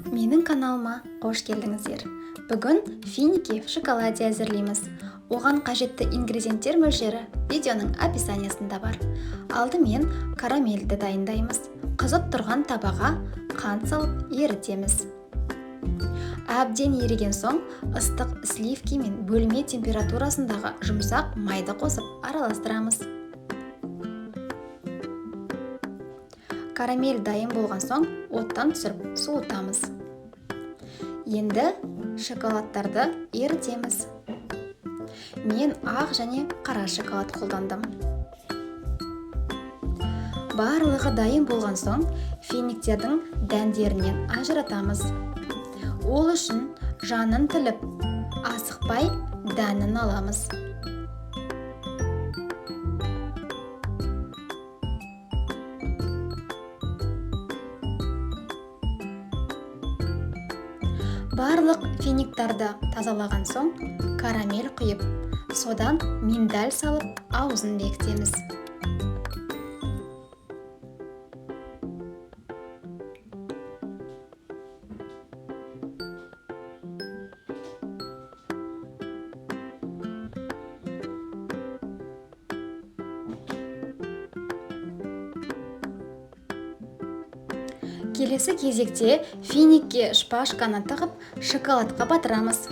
Менің каналыма қош келдіңіздер. Бүгін финики в шоколаде әзірлейміз. Оған қажетті ингредиенттер мөлшері видеоның описаниясында бар. Алдымен карамельді дайындаймыз. Қызып тұрған табаға қант салып ерітеміз. Әбден еріген соң ыстық сливки мен бөлме температурасындағы жұмсақ майды қосып араластырамыз. Карамель дайын болған соң оттан түсіріп суытамыз. Енді шоколадтарды ерітеміз. Мен ақ және қара шоколад қолдандым. Барлығы дайын болған соң финиктердің дәндерінен ажыратамыз. Ол үшін жанын тіліп, асықпай дәнін аламыз. Барлық финиктарды тазалаған соң карамель құйып, содан миндаль салып аузын бекітеміз. Келесі кезекте финикке шпажканы тығып, шоколадқа батырамыз.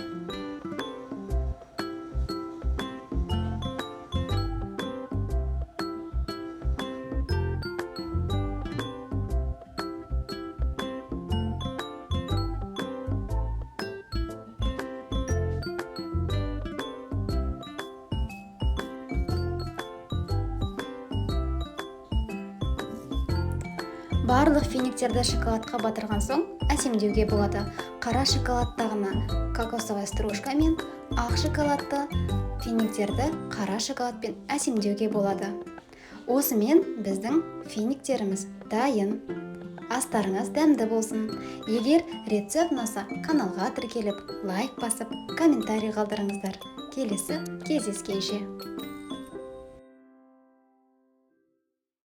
Барлық финиктерді шоколадқа батырған соң әсемдеуге болады. Қара шоколадтағыны кокосовая стружка мен ақ шоколадты финиктерді қара шоколадпен әсемдеуге болады. Осымен біздің финиктеріміз дайын. Астарыңыз дәмді болсын. Егер рецепт ұнаса, каналға тіркеліп, лайк басып, комментарий қалдырыңыздар. Келесі кездескенше.